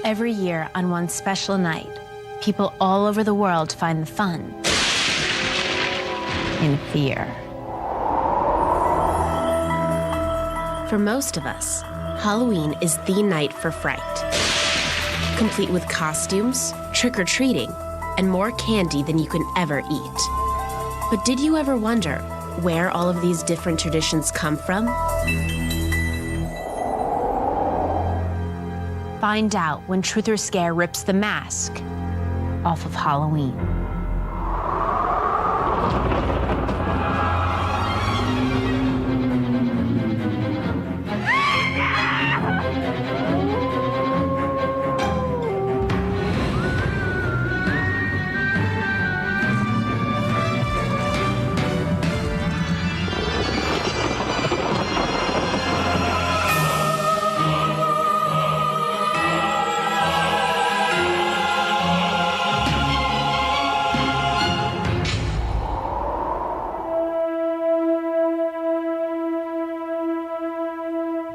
Every year, on one special night, people all over the world find the fun in fear. For most of us, Halloween is the night for fright, complete with costumes, trick-or-treating, and more candy than you can ever eat. But did you ever wonder where all of these different traditions come from? Find out when Truth or Scare rips the mask off of Halloween.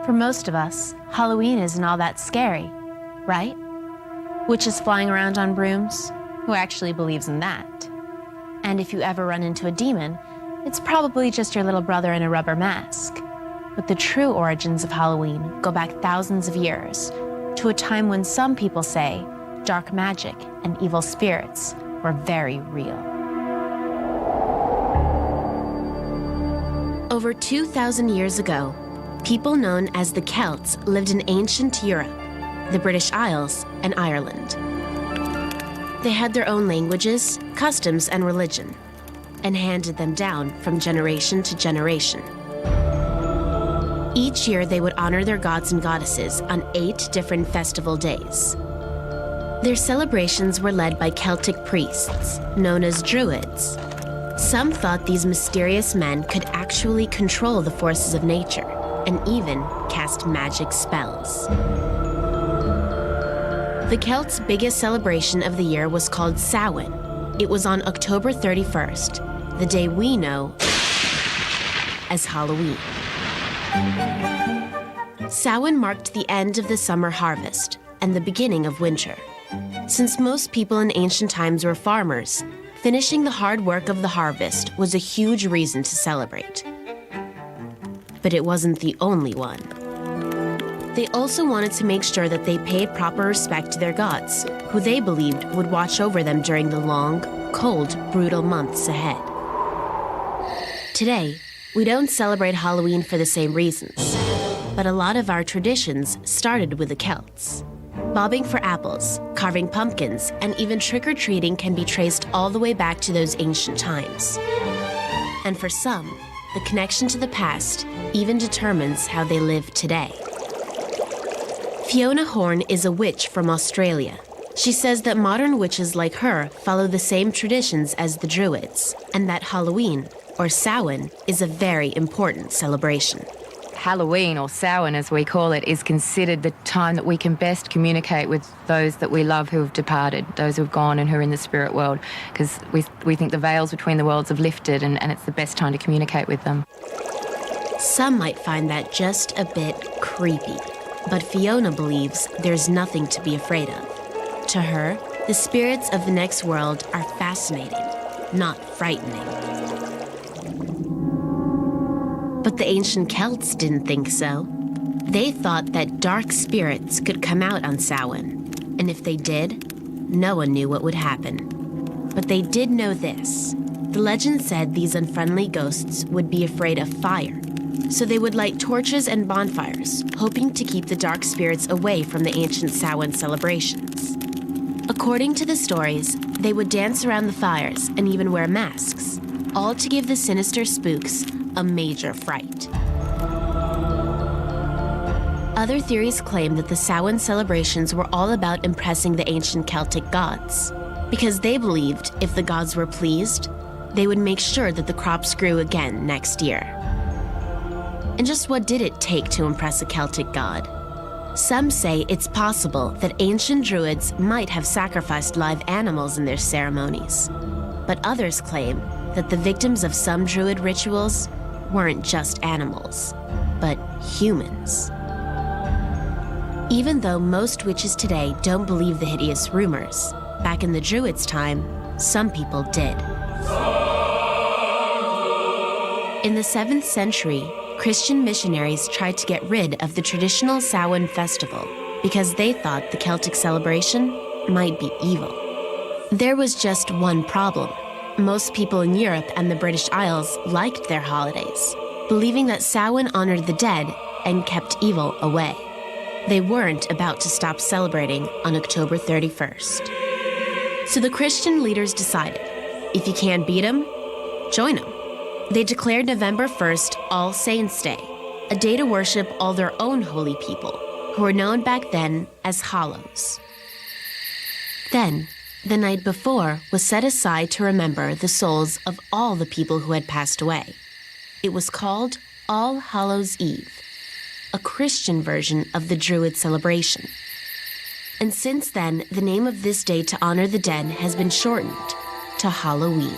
For most of us, Halloween isn't all that scary, right? Witches flying around on brooms? Who actually believes in that? And if you ever run into a demon, it's probably just your little brother in a rubber mask. But the true origins of Halloween go back thousands of years to a time when some people say dark magic and evil spirits were very real. Over 2,000 years ago, people known as the Celts lived in ancient Europe, the British Isles, and Ireland. They had their own languages, customs, and religion, and handed them down from generation to generation. Each year, they would honor their gods and goddesses on 8 different festival days. Their celebrations were led by Celtic priests, known as Druids. Some thought these mysterious men could actually control the forces of nature and even cast magic spells. The Celts' biggest celebration of the year was called Samhain. It was on October 31st, the day we know as Halloween. Samhain marked the end of the summer harvest and the beginning of winter. Since most people in ancient times were farmers, finishing the hard work of the harvest was a huge reason to celebrate. But it wasn't the only one. They also wanted to make sure that they paid proper respect to their gods, who they believed would watch over them during the long, cold, brutal months ahead. Today, we don't celebrate Halloween for the same reasons, but a lot of our traditions started with the Celts. Bobbing for apples, carving pumpkins, and even trick-or-treating can be traced all the way back to those ancient times. And for some, the connection to the past even determines how they live today. Fiona Horn is a witch from Australia. She says that modern witches like her follow the same traditions as the Druids, and that Halloween, or Samhain, is a very important celebration. Halloween, or Samhain as we call it, is considered the time that we can best communicate with those that we love who have departed, those who have gone and who are in the spirit world, because we think the veils between the worlds have lifted and it's the best time to communicate with them. Some might find that just a bit creepy, but Fiona believes there's nothing to be afraid of. To her, the spirits of the next world are fascinating, not frightening. But the ancient Celts didn't think so. They thought that dark spirits could come out on Samhain, and if they did, no one knew what would happen. But they did know this. The legend said these unfriendly ghosts would be afraid of fire, so they would light torches and bonfires, hoping to keep the dark spirits away from the ancient Samhain celebrations. According to the stories, they would dance around the fires and even wear masks, all to give the sinister spooks a major fright. Other theories claim that the Samhain celebrations were all about impressing the ancient Celtic gods, because they believed if the gods were pleased, they would make sure that the crops grew again next year. And just what did it take to impress a Celtic god? Some say it's possible that ancient Druids might have sacrificed live animals in their ceremonies, but others claim that the victims of some Druid rituals weren't just animals, but humans. Even though most witches today don't believe the hideous rumors, back in the Druids' time, some people did. In the 7th century, Christian missionaries tried to get rid of the traditional Samhain festival because they thought the Celtic celebration might be evil. There was just one problem. Most people in Europe and the British Isles liked their holidays, believing that Samhain honored the dead and kept evil away. They weren't about to stop celebrating on October 31st. So the Christian leaders decided, if you can't beat them, join them. They declared November 1st All Saints' Day, a day to worship all their own holy people, who were known back then as Hallows. Then, the night before was set aside to remember the souls of all the people who had passed away. It was called All Hallows' Eve, a Christian version of the Druid celebration. And since then, the name of this day to honor the dead has been shortened to Halloween.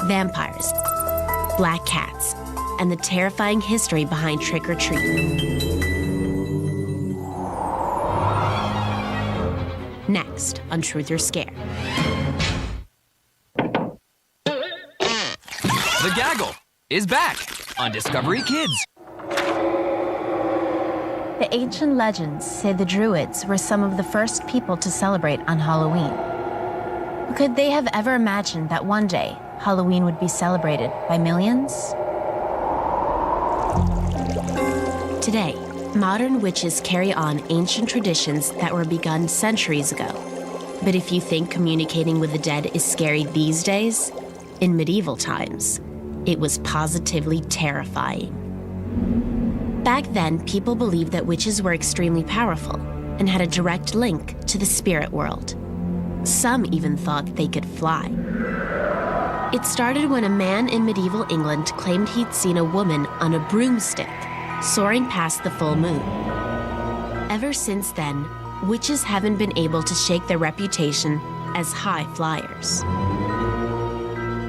Vampires, black cats, and the terrifying history behind trick-or-treat. Next on Truth or Scare. The Gaggle is back on Discovery Kids. The ancient legends say the Druids were some of the first people to celebrate on Halloween. Could they have ever imagined that one day Halloween would be celebrated by millions? Today, modern witches carry on ancient traditions that were begun centuries ago. But if you think communicating with the dead is scary these days, in medieval times, it was positively terrifying. Back then, people believed that witches were extremely powerful and had a direct link to the spirit world. Some even thought they could fly. It started when a man in medieval England claimed he'd seen a woman on a broomstick soaring past the full moon. Ever since then, witches haven't been able to shake their reputation as high flyers.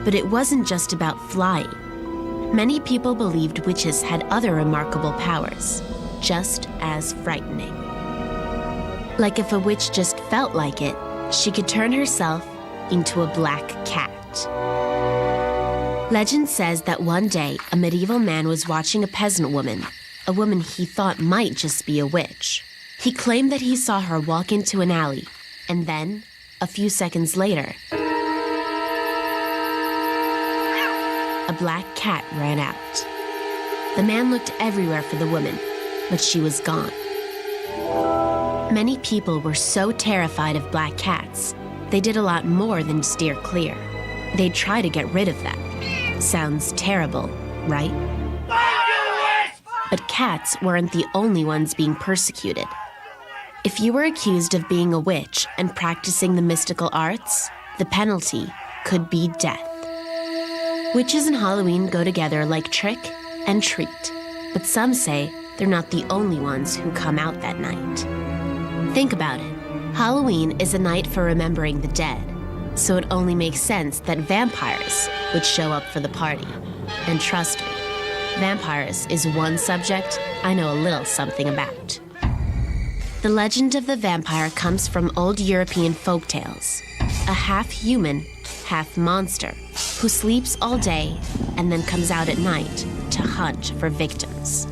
But it wasn't just about flying. Many people believed witches had other remarkable powers, just as frightening. Like if a witch just felt like it, she could turn herself into a black cat. Legend says that one day, a medieval man was watching a peasant woman, a woman he thought might just be a witch. He claimed that he saw her walk into an alley, and then, a few seconds later, a black cat ran out. The man looked everywhere for the woman, but she was gone. Many people were so terrified of black cats, they did a lot more than steer clear. They'd try to get rid of them. Sounds terrible, right? But cats weren't the only ones being persecuted. If you were accused of being a witch and practicing the mystical arts, the penalty could be death. Witches and Halloween go together like trick and treat, but some say they're not the only ones who come out that night. Think about it. Halloween is a night for remembering the dead, so it only makes sense that vampires would show up for the party. And trust me, vampires is one subject I know a little something about. The legend of the vampire comes from old European folktales. A half-human, half-monster who sleeps all day and then comes out at night to hunt for victims.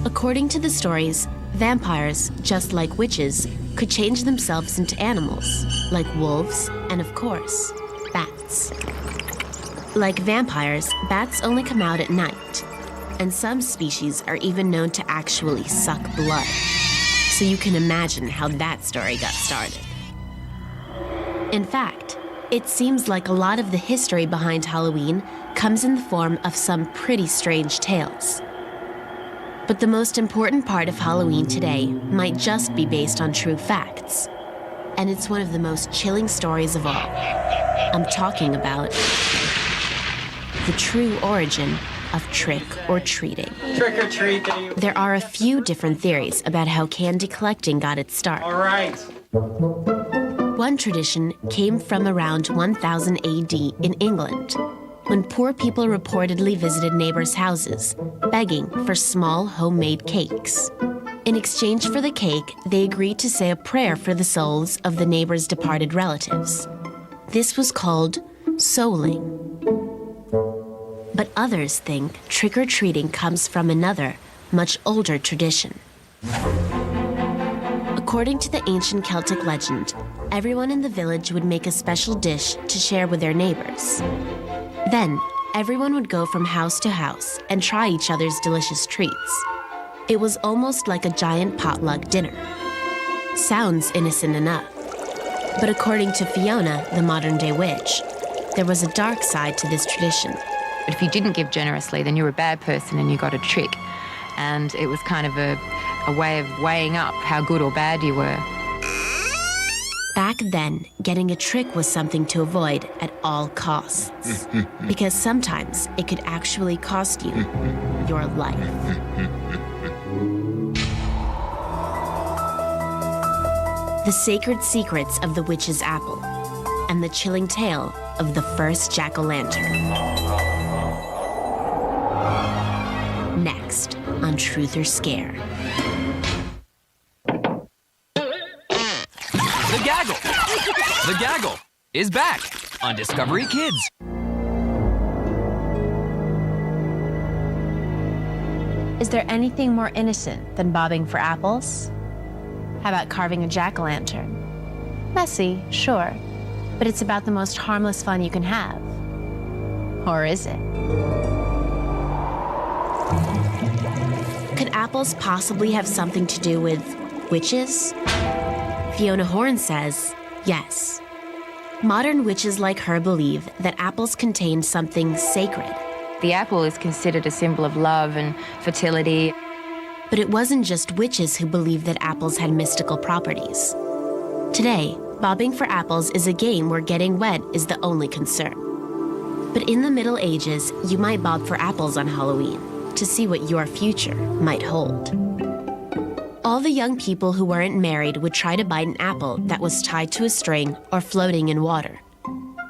According to the stories, vampires, just like witches, could change themselves into animals, like wolves and, of course, bats. Like vampires, bats only come out at night, and some species are even known to actually suck blood. So you can imagine how that story got started. In fact, it seems like a lot of the history behind Halloween comes in the form of some pretty strange tales. But the most important part of Halloween today might just be based on true facts. And it's one of the most chilling stories of all. I'm talking about the true origin of trick-or-treating. Trick-or-treating. There are a few different theories about how candy collecting got its start. All right. One tradition came from around 1000 AD in England. when poor people reportedly visited neighbors' houses, begging for small homemade cakes. In exchange for the cake, they agreed to say a prayer for the souls of the neighbors' departed relatives. This was called souling. But others think trick-or-treating comes from another, much older tradition. According to the ancient Celtic legend, everyone in the village would make a special dish to share with their neighbors. Then, everyone would go from house to house and try each other's delicious treats. It was almost like a giant potluck dinner. Sounds innocent enough. But according to Fiona, the modern-day witch, there was a dark side to this tradition. But if you didn't give generously, then you were a bad person and you got a trick. And it was kind of a way of weighing up how good or bad you were. Back then, getting a trick was something to avoid at all costs. Because sometimes it could actually cost you your life. The sacred secrets of the witch's apple, and the chilling tale of the first jack-o'-lantern. Next on Truth or Scare. The Gaggle! The Gaggle is back on Discovery Kids. Is there anything more innocent than bobbing for apples? How about carving a jack-o'-lantern? Messy, sure, but it's about the most harmless fun you can have. Or is it? Could apples possibly have something to do with witches? Fiona Horn says yes. Modern witches like her believe that apples contain something sacred. The apple is considered a symbol of love and fertility. But it wasn't just witches who believed that apples had mystical properties. Today, bobbing for apples is a game where getting wet is the only concern. But in the Middle Ages, you might bob for apples on Halloween to see what your future might hold. All the young people who weren't married would try to bite an apple that was tied to a string or floating in water.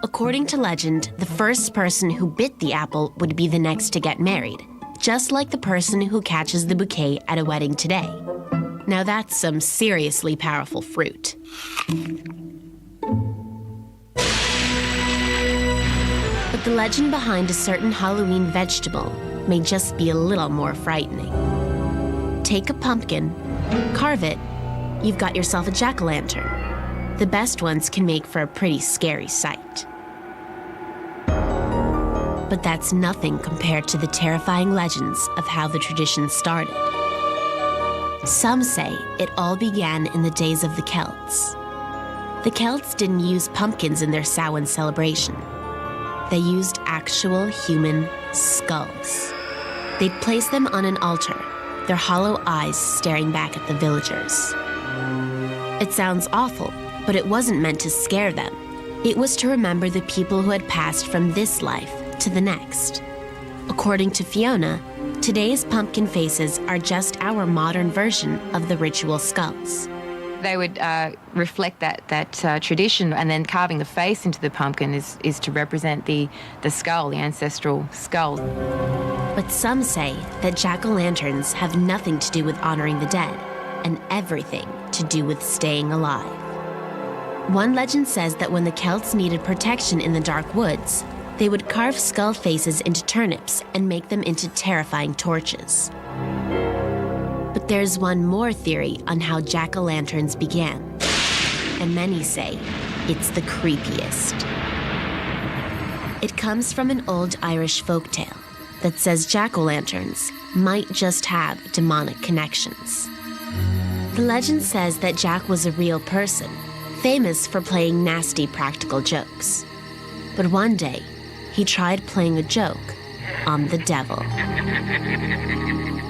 According to legend, the first person who bit the apple would be the next to get married, just like the person who catches the bouquet at a wedding today. Now that's some seriously powerful fruit. But the legend behind a certain Halloween vegetable may just be a little more frightening. Take a pumpkin, carve it, you've got yourself a jack-o'-lantern. The best ones can make for a pretty scary sight. But that's nothing compared to the terrifying legends of how the tradition started. Some say it all began in the days of the Celts. The Celts didn't use pumpkins in their Samhain celebration. They used actual human skulls. They'd place them on an altar, their hollow eyes staring back at the villagers. It sounds awful, but it wasn't meant to scare them. It was to remember the people who had passed from this life to the next. According to Fiona, today's pumpkin faces are just our modern version of the ritual skulls. They would reflect that tradition, and then carving the face into the pumpkin is to represent the skull, the ancestral skull. But some say that jack-o'-lanterns have nothing to do with honoring the dead, and everything to do with staying alive. One legend says that when the Celts needed protection in the dark woods, they would carve skull faces into turnips and make them into terrifying torches. But there's one more theory on how jack-o'-lanterns began, and many say it's the creepiest. It comes from an old Irish folktale that says jack-o'-lanterns might just have demonic connections. The legend says that Jack was a real person, famous for playing nasty practical jokes. But one day, he tried playing a joke on the devil.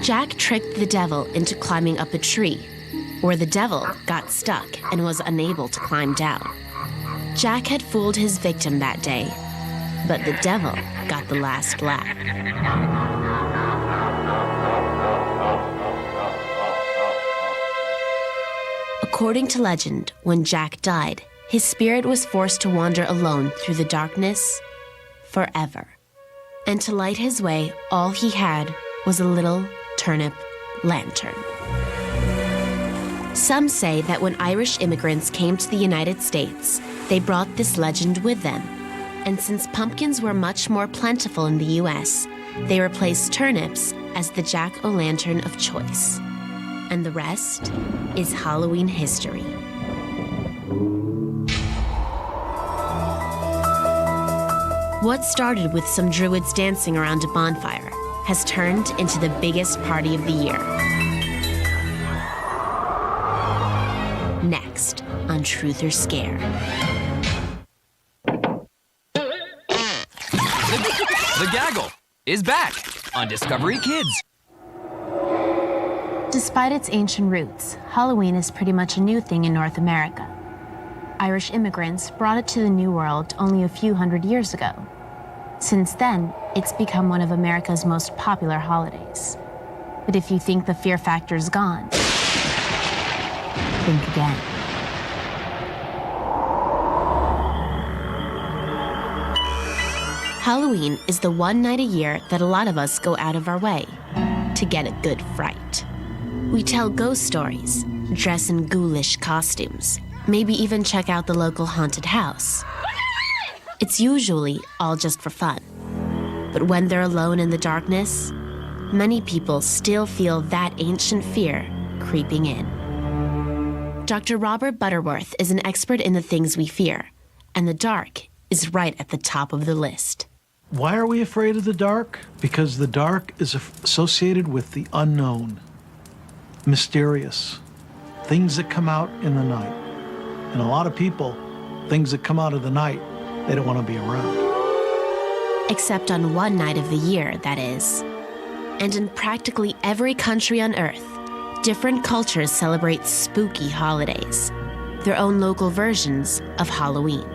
Jack tricked the devil into climbing up a tree, where the devil got stuck and was unable to climb down. Jack had fooled his victim that day, but the devil got the last laugh. According to legend, when Jack died, his spirit was forced to wander alone through the darkness forever. And to light his way, all he had was a little turnip lantern. Some say that when Irish immigrants came to the United States, they brought this legend with them. And since pumpkins were much more plentiful in the US, they replaced turnips as the jack-o'-lantern of choice. And the rest is Halloween history. What started with some druids dancing around a bonfire has turned into the biggest party of the year. Next on Truth or Scare. The Gaggle is back on Discovery Kids. Despite its ancient roots, Halloween is pretty much a new thing in North America. Irish immigrants brought it to the New World only a few hundred years ago. Since then, it's become one of America's most popular holidays. But if you think the fear factor's gone, think again. Halloween is the one night a year that a lot of us go out of our way to get a good fright. We tell ghost stories, dress in ghoulish costumes, maybe even check out the local haunted house. It's usually all just for fun. But when they're alone in the darkness, many people still feel that ancient fear creeping in. Dr. Robert Butterworth is an expert in the things we fear, and the dark is right at the top of the list. Why are we afraid of the dark? Because the dark is associated with the unknown, mysterious, things that come out in the night. And a lot of people, things that come out of the night, they don't want to be around. Except on one night of the year, that is. And in practically every country on Earth, different cultures celebrate spooky holidays, their own local versions of Halloween.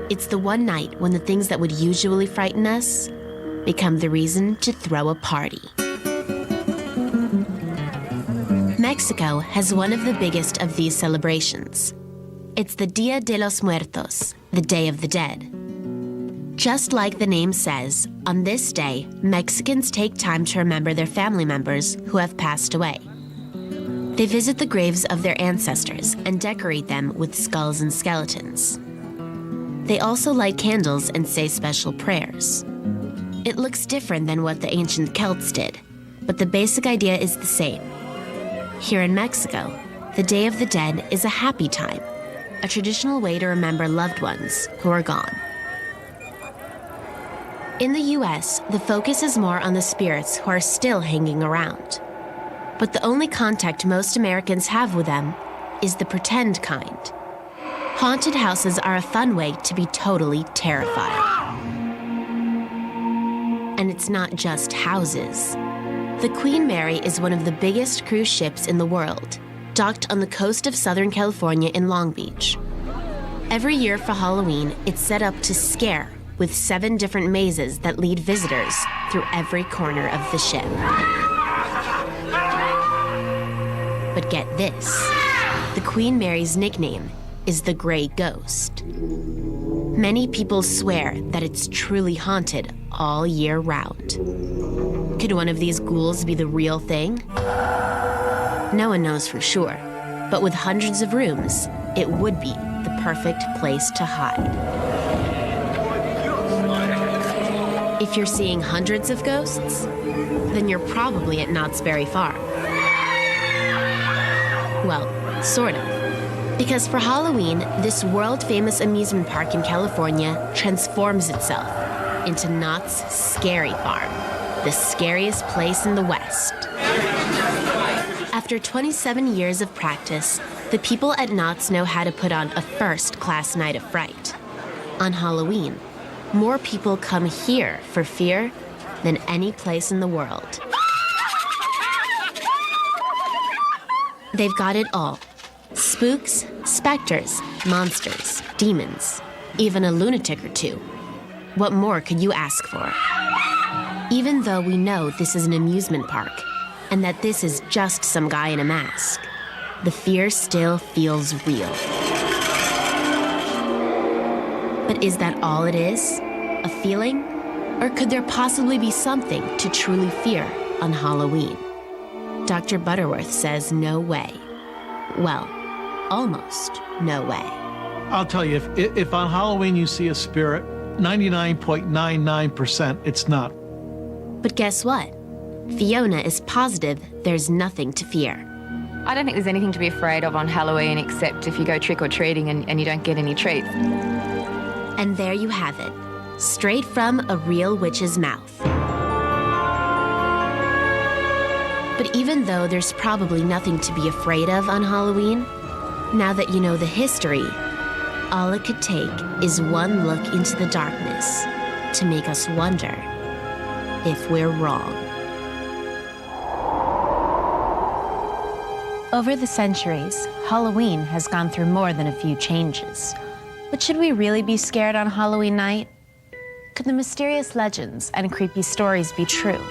It's the one night when the things that would usually frighten us become the reason to throw a party. Mexico has one of the biggest of these celebrations. It's the Dia de los Muertos, the Day of the Dead. Just like the name says, on this day, Mexicans take time to remember their family members who have passed away. They visit the graves of their ancestors and decorate them with skulls and skeletons. They also light candles and say special prayers. It looks different than what the ancient Celts did, but the basic idea is the same. Here in Mexico, the Day of the Dead is a happy time, a traditional way to remember loved ones who are gone. In the US, the focus is more on the spirits who are still hanging around. But the only contact most Americans have with them is the pretend kind. Haunted houses are a fun way to be totally terrified. And it's not just houses. The Queen Mary is one of the biggest cruise ships in the world, docked on the coast of Southern California in Long Beach. Every year for Halloween, it's set up to scare, with 7 different mazes that lead visitors through every corner of the ship. But get this, the Queen Mary's nickname is the Grey Ghost. Many people swear that it's truly haunted all year round. Could one of these ghouls be the real thing? No one knows for sure, but with hundreds of rooms, it would be the perfect place to hide. If you're seeing hundreds of ghosts, then you're probably at Knott's Berry Farm. Well, sort of. Because for Halloween, this world-famous amusement park in California transforms itself into Knott's Scary Farm, the scariest place in the West. After 27 years of practice, the people at Knott's know how to put on a first-class night of fright. On Halloween, more people come here for fear than any place in the world. They've got it all. Spooks, specters, monsters, demons, even a lunatic or two. What more could you ask for? Even though we know this is an amusement park, and that this is just some guy in a mask, the fear still feels real. But is that all it is? A feeling? Or could there possibly be something to truly fear on Halloween? Dr. Butterworth says no way. Well, almost no way. I'll tell you, if on Halloween you see a spirit, 99.99% it's not. But guess what? Fiona is positive there's nothing to fear. I don't think there's anything to be afraid of on Halloween except if you go trick-or-treating and you don't get any treats. And there you have it, straight from a real witch's mouth. But even though there's probably nothing to be afraid of on Halloween, now that you know the history, all it could take is one look into the darkness to make us wonder if we're wrong. Over the centuries, Halloween has gone through more than a few changes. But should we really be scared on Halloween night? Could the mysterious legends and creepy stories be true?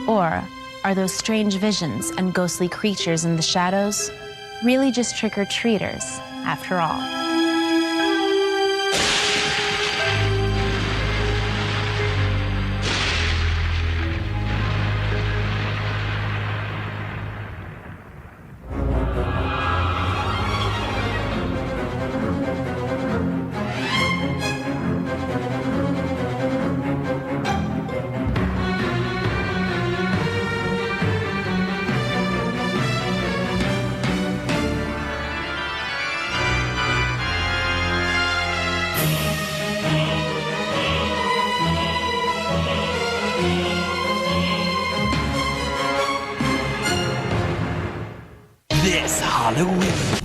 Or are those strange visions and ghostly creatures in the shadows really just trick-or-treaters after all? This Halloween,